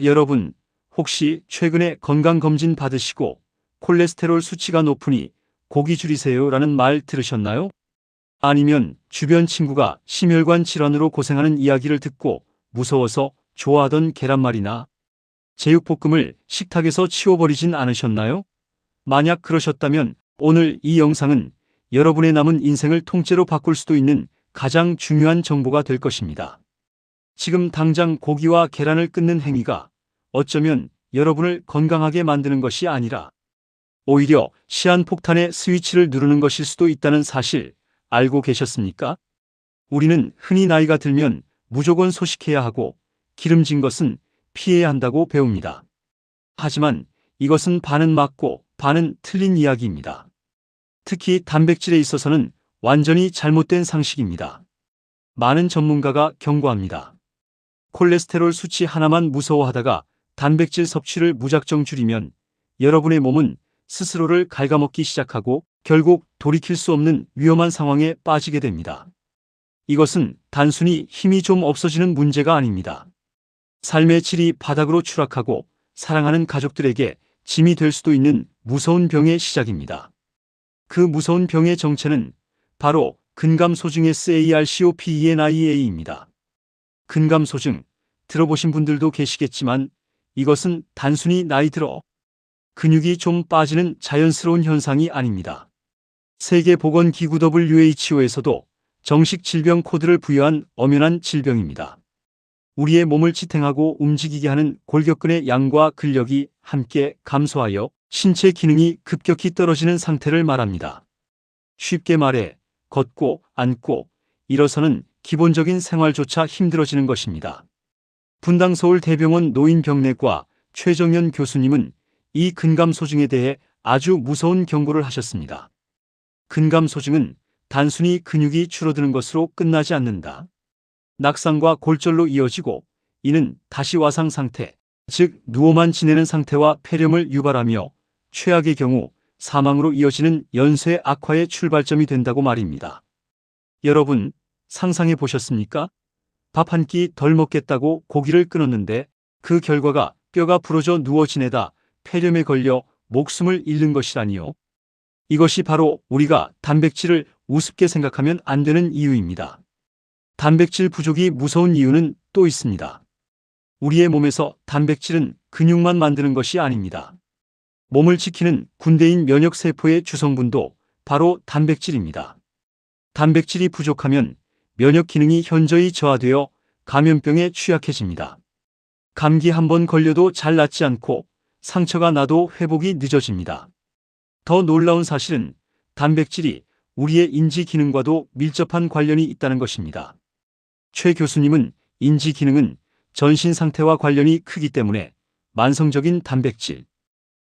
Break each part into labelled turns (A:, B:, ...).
A: 여러분, 혹시 최근에 건강검진 받으시고 콜레스테롤 수치가 높으니 고기 줄이세요라는 말 들으셨나요? 아니면 주변 친구가 심혈관 질환으로 고생하는 이야기를 듣고 무서워서 좋아하던 계란말이나 제육볶음을 식탁에서 치워버리진 않으셨나요? 만약 그러셨다면 오늘 이 영상은 여러분의 남은 인생을 통째로 바꿀 수도 있는 가장 중요한 정보가 될 것입니다. 지금 당장 고기와 계란을 끊는 행위가 어쩌면 여러분을 건강하게 만드는 것이 아니라 오히려 시한폭탄의 스위치를 누르는 것일 수도 있다는 사실 알고 계셨습니까? 우리는 흔히 나이가 들면 무조건 소식해야 하고 기름진 것은 피해야 한다고 배웁니다. 하지만 이것은 반은 맞고 반은 틀린 이야기입니다. 특히 단백질에 있어서는 완전히 잘못된 상식입니다. 많은 전문가가 경고합니다. 콜레스테롤 수치 하나만 무서워하다가 단백질 섭취를 무작정 줄이면 여러분의 몸은 스스로를 갉아먹기 시작하고 결국 돌이킬 수 없는 위험한 상황에 빠지게 됩니다. 이것은 단순히 힘이 좀 없어지는 문제가 아닙니다. 삶의 질이 바닥으로 추락하고 사랑하는 가족들에게 짐이 될 수도 있는 무서운 병의 시작입니다. 그 무서운 병의 정체는 바로 근감소증 SARCOPENIA입니다. 근감소증, 들어보신 분들도 계시겠지만 이것은 단순히 나이 들어 근육이 좀 빠지는 자연스러운 현상이 아닙니다. 세계보건기구 WHO에서도 정식 질병 코드를 부여한 엄연한 질병입니다. 우리의 몸을 지탱하고 움직이게 하는 골격근의 양과 근력이 함께 감소하여 신체 기능이 급격히 떨어지는 상태를 말합니다. 쉽게 말해 걷고 앉고 일어서는 기본적인 생활조차 힘들어지는 것입니다. 분당 서울대병원 노인병내과 최정연 교수님은 이 근감소증에 대해 아주 무서운 경고를 하셨습니다. 근감소증은 단순히 근육이 줄어드는 것으로 끝나지 않는다. 낙상과 골절로 이어지고 이는 다시 와상 상태, 즉 누워만 지내는 상태와 폐렴을 유발하며 최악의 경우 사망으로 이어지는 연쇄 악화의 출발점이 된다고 말입니다. 여러분, 상상해 보셨습니까? 밥 한 끼 덜 먹겠다고 고기를 끊었는데 그 결과가 뼈가 부러져 누워 지내다 폐렴에 걸려 목숨을 잃는 것이라니요. 이것이 바로 우리가 단백질을 우습게 생각하면 안 되는 이유입니다. 단백질 부족이 무서운 이유는 또 있습니다. 우리의 몸에서 단백질은 근육만 만드는 것이 아닙니다. 몸을 지키는 군대인 면역세포의 주성분도 바로 단백질입니다. 단백질이 부족하면 면역 기능이 현저히 저하되어 감염병에 취약해집니다. 감기 한번 걸려도 잘 낫지 않고 상처가 나도 회복이 늦어집니다. 더 놀라운 사실은 단백질이 우리의 인지 기능과도 밀접한 관련이 있다는 것입니다. 최 교수님은 인지 기능은 전신 상태와 관련이 크기 때문에 만성적인 단백질,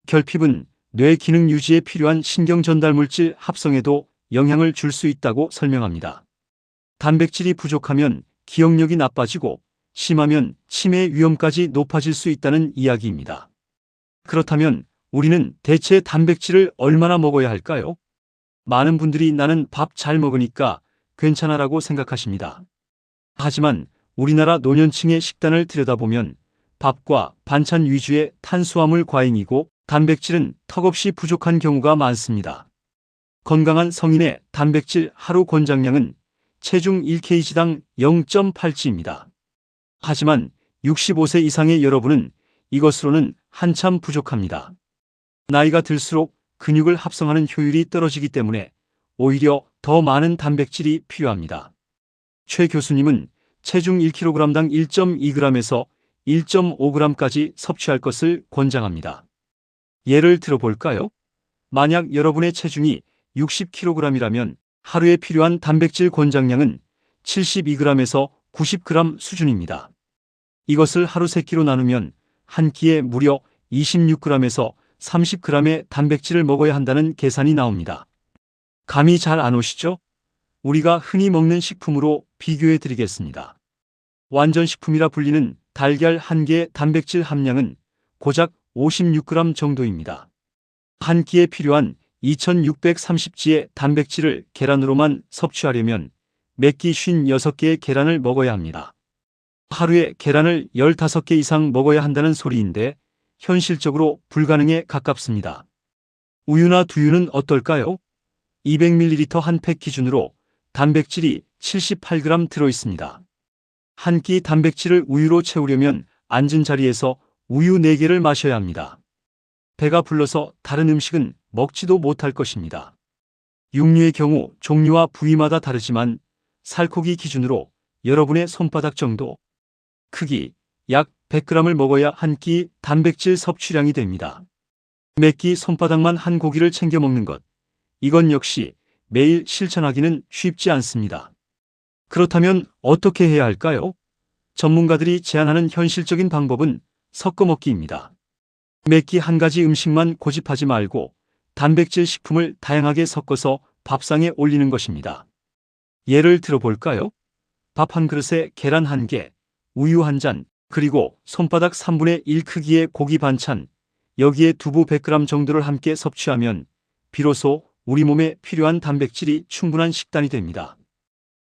A: 결핍은 뇌 기능 유지에 필요한 신경 전달 물질 합성에도 영향을 줄 수 있다고 설명합니다. 단백질이 부족하면 기억력이 나빠지고 심하면 치매 위험까지 높아질 수 있다는 이야기입니다. 그렇다면 우리는 대체 단백질을 얼마나 먹어야 할까요? 많은 분들이 나는 밥 잘 먹으니까 괜찮아라고 생각하십니다. 하지만 우리나라 노년층의 식단을 들여다보면 밥과 반찬 위주의 탄수화물 과잉이고 단백질은 턱없이 부족한 경우가 많습니다. 건강한 성인의 단백질 하루 권장량은 체중 1kg당 0.8g입니다. 하지만 65세 이상의 여러분은 이것으로는 한참 부족합니다. 나이가 들수록 근육을 합성하는 효율이 떨어지기 때문에 오히려 더 많은 단백질이 필요합니다. 최 교수님은 체중 1kg당 1.2g에서 1.5g까지 섭취할 것을 권장합니다. 예를 들어볼까요? 만약 여러분의 체중이 60kg이라면 하루에 필요한 단백질 권장량은 72g에서 90g 수준입니다. 이것을 하루 3끼로 나누면 한 끼에 무려 26g에서 30g의 단백질을 먹어야 한다는 계산이 나옵니다. 감이 잘 안 오시죠? 우리가 흔히 먹는 식품으로 비교해 드리겠습니다. 완전식품이라 불리는 달걀 한 개의 단백질 함량은 고작 56g 정도입니다. 한 끼에 필요한 2630g의 단백질을 계란으로만 섭취하려면 몇 끼 56개의 계란을 먹어야 합니다. 하루에 계란을 15개 이상 먹어야 한다는 소리인데 현실적으로 불가능에 가깝습니다. 우유나 두유는 어떨까요? 200ml 한 팩 기준으로 단백질이 78g 들어있습니다. 한 끼 단백질을 우유로 채우려면 앉은 자리에서 우유 4개를 마셔야 합니다. 배가 불러서 다른 음식은 먹지도 못할 것입니다. 육류의 경우 종류와 부위마다 다르지만 살코기 기준으로 여러분의 손바닥 정도 크기 약 100g을 먹어야 한 끼 단백질 섭취량이 됩니다. 몇 끼 손바닥만 한 고기를 챙겨 먹는 것. 이건 역시 매일 실천하기는 쉽지 않습니다. 그렇다면 어떻게 해야 할까요? 전문가들이 제안하는 현실적인 방법은 섞어 먹기입니다. 몇 끼 한 가지 음식만 고집하지 말고 단백질 식품을 다양하게 섞어서 밥상에 올리는 것입니다. 예를 들어볼까요? 밥 한 그릇에 계란 1개, 우유 1잔, 그리고 손바닥 3분의 1 크기의 고기 반찬, 여기에 두부 100g 정도를 함께 섭취하면 비로소 우리 몸에 필요한 단백질이 충분한 식단이 됩니다.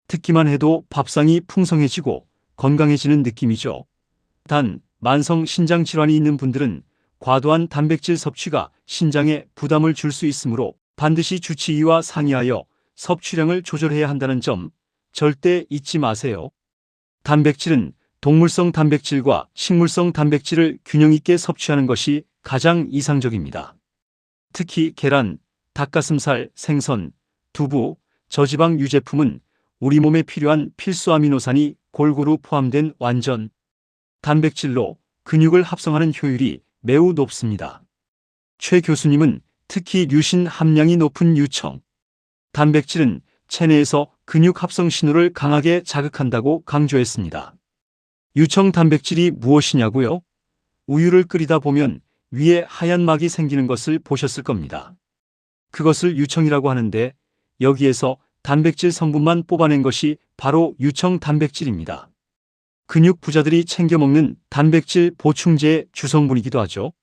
A: 듣기만 해도 밥상이 풍성해지고 건강해지는 느낌이죠. 단, 만성 신장 질환이 있는 분들은 과도한 단백질 섭취가 신장에 부담을 줄 수 있으므로 반드시 주치의와 상의하여 섭취량을 조절해야 한다는 점 절대 잊지 마세요. 단백질은 동물성 단백질과 식물성 단백질을 균형 있게 섭취하는 것이 가장 이상적입니다. 특히 계란, 닭가슴살, 생선, 두부, 저지방 유제품은 우리 몸에 필요한 필수 아미노산이 골고루 포함된 완전 단백질로 근육을 합성하는 효율이 매우 높습니다. 최 교수님은 특히 류신 함량이 높은 유청 단백질은 체내에서 근육 합성 신호를 강하게 자극한다고 강조했습니다. 유청 단백질이 무엇이냐고요? 우유를 끓이다 보면 위에 하얀 막이 생기는 것을 보셨을 겁니다. 그것을 유청이라고 하는데 여기에서 단백질 성분만 뽑아낸 것이 바로 유청 단백질입니다. 근육 부자들이 챙겨 먹는 단백질 보충제의 주성분이기도 하죠.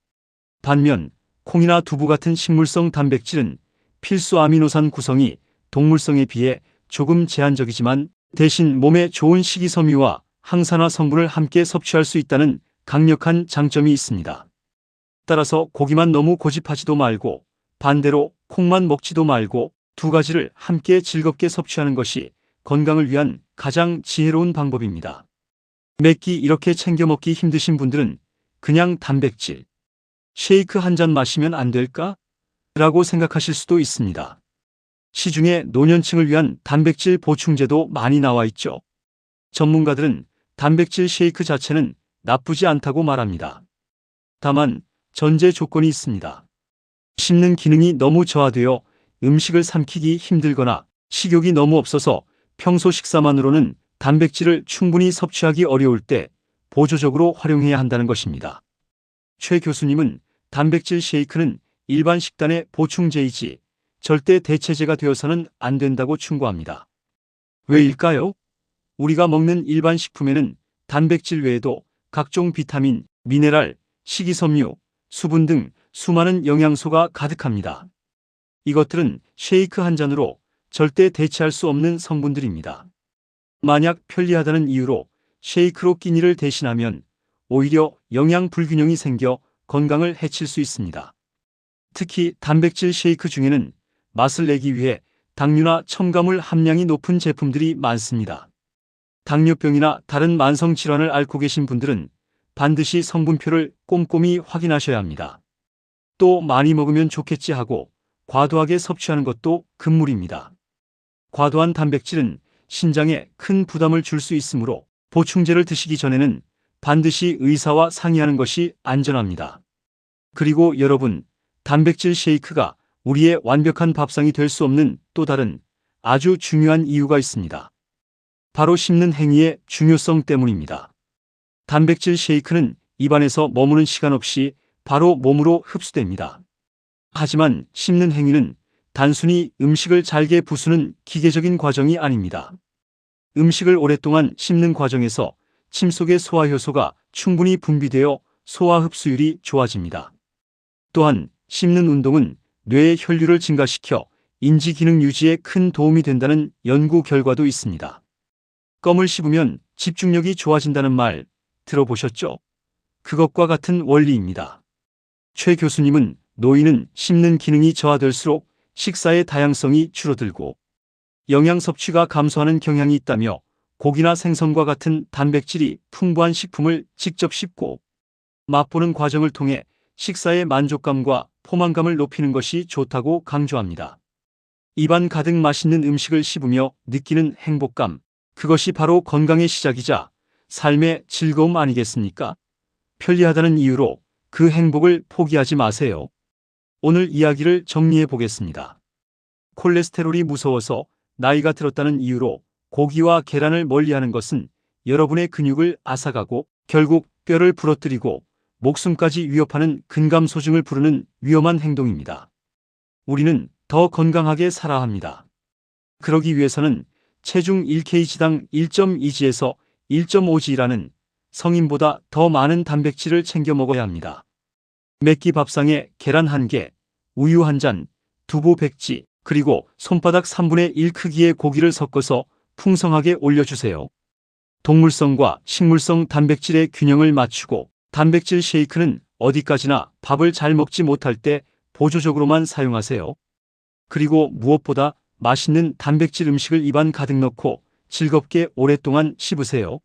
A: 반면 콩이나 두부 같은 식물성 단백질은 필수 아미노산 구성이 동물성에 비해 조금 제한적이지만 대신 몸에 좋은 식이섬유와 항산화 성분을 함께 섭취할 수 있다는 강력한 장점이 있습니다. 따라서 고기만 너무 고집하지도 말고 반대로 콩만 먹지도 말고 두 가지를 함께 즐겁게 섭취하는 것이 건강을 위한 가장 지혜로운 방법입니다. 몇 끼 이렇게 챙겨 먹기 힘드신 분들은 그냥 단백질 쉐이크 한 잔 마시면 안 될까? 라고 생각하실 수도 있습니다. 시중에 노년층을 위한 단백질 보충제도 많이 나와 있죠. 전문가들은 단백질 쉐이크 자체는 나쁘지 않다고 말합니다. 다만 전제 조건이 있습니다. 씹는 기능이 너무 저하되어 음식을 삼키기 힘들거나 식욕이 너무 없어서 평소 식사만으로는 단백질을 충분히 섭취하기 어려울 때 보조적으로 활용해야 한다는 것입니다. 최 교수님은 단백질 쉐이크는 일반 식단의 보충제이지 절대 대체제가 되어서는 안 된다고 충고합니다. 왜일까요? 우리가 먹는 일반 식품에는 단백질 외에도 각종 비타민, 미네랄, 식이섬유, 수분 등 수많은 영양소가 가득합니다. 이것들은 쉐이크 한 잔으로 절대 대체할 수 없는 성분들입니다. 만약 편리하다는 이유로 쉐이크로 끼니를 대신하면 오히려 영양 불균형이 생겨 건강을 해칠 수 있습니다. 특히 단백질 쉐이크 중에는 맛을 내기 위해 당류나 첨가물 함량이 높은 제품들이 많습니다. 당뇨병이나 다른 만성 질환을 앓고 계신 분들은 반드시 성분표를 꼼꼼히 확인하셔야 합니다. 또 많이 먹으면 좋겠지 하고 과도하게 섭취하는 것도 금물입니다. 과도한 단백질은 신장에 큰 부담을 줄 수 있으므로 보충제를 드시기 전에는 반드시 의사와 상의하는 것이 안전합니다. 그리고 여러분, 단백질 쉐이크가 우리의 완벽한 밥상이 될 수 없는 또 다른 아주 중요한 이유가 있습니다. 바로 씹는 행위의 중요성 때문입니다. 단백질 쉐이크는 입안에서 머무는 시간 없이 바로 몸으로 흡수됩니다. 하지만 씹는 행위는 단순히 음식을 잘게 부수는 기계적인 과정이 아닙니다. 음식을 오랫동안 씹는 과정에서 침 속의 소화효소가 충분히 분비되어 소화 흡수율이 좋아집니다. 또한 씹는 운동은 뇌의 혈류를 증가시켜 인지 기능 유지에 큰 도움이 된다는 연구 결과도 있습니다. 껌을 씹으면 집중력이 좋아진다는 말 들어보셨죠? 그것과 같은 원리입니다. 최 교수님은 노인은 씹는 기능이 저하될수록 식사의 다양성이 줄어들고 영양 섭취가 감소하는 경향이 있다며 고기나 생선과 같은 단백질이 풍부한 식품을 직접 씹고 맛보는 과정을 통해 식사의 만족감과 포만감을 높이는 것이 좋다고 강조합니다. 입안 가득 맛있는 음식을 씹으며 느끼는 행복감, 그것이 바로 건강의 시작이자 삶의 즐거움 아니겠습니까? 편리하다는 이유로 그 행복을 포기하지 마세요. 오늘 이야기를 정리해 보겠습니다. 콜레스테롤이 무서워서 나이가 들었다는 이유로 고기와 계란을 멀리하는 것은 여러분의 근육을 앗아가고 결국 뼈를 부러뜨리고 목숨까지 위협하는 근감소증을 부르는 위험한 행동입니다. 우리는 더 건강하게 살아야 합니다. 그러기 위해서는 체중 1kg당 1.2g에서 1.5g라는 성인보다 더 많은 단백질을 챙겨 먹어야 합니다. 매끼 밥상에 계란 1개, 우유 1잔, 두부 100g, 그리고 손바닥 3분의 1 크기의 고기를 섞어서 풍성하게 올려주세요. 동물성과 식물성 단백질의 균형을 맞추고 단백질 쉐이크는 어디까지나 밥을 잘 먹지 못할 때 보조적으로만 사용하세요. 그리고 무엇보다 맛있는 단백질 음식을 입안 가득 넣고 즐겁게 오랫동안 씹으세요.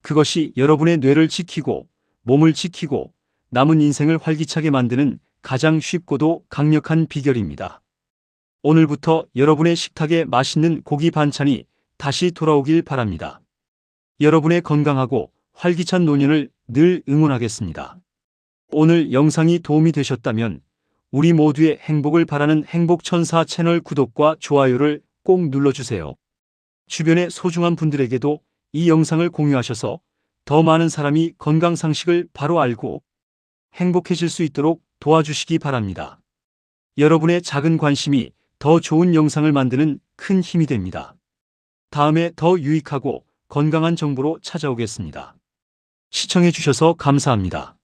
A: 그것이 여러분의 뇌를 지키고 몸을 지키고 남은 인생을 활기차게 만드는 가장 쉽고도 강력한 비결입니다. 오늘부터 여러분의 식탁에 맛있는 고기 반찬이 다시 돌아오길 바랍니다. 여러분의 건강하고 활기찬 노년을 늘 응원하겠습니다. 오늘 영상이 도움이 되셨다면 우리 모두의 행복을 바라는 행복천사 채널 구독과 좋아요를 꼭 눌러주세요. 주변의 소중한 분들에게도 이 영상을 공유하셔서 더 많은 사람이 건강상식을 바로 알고 행복해질 수 있도록 도와주시기 바랍니다. 여러분의 작은 관심이 더 좋은 영상을 만드는 큰 힘이 됩니다. 다음에 더 유익하고 건강한 정보로 찾아오겠습니다. 시청해주셔서 감사합니다.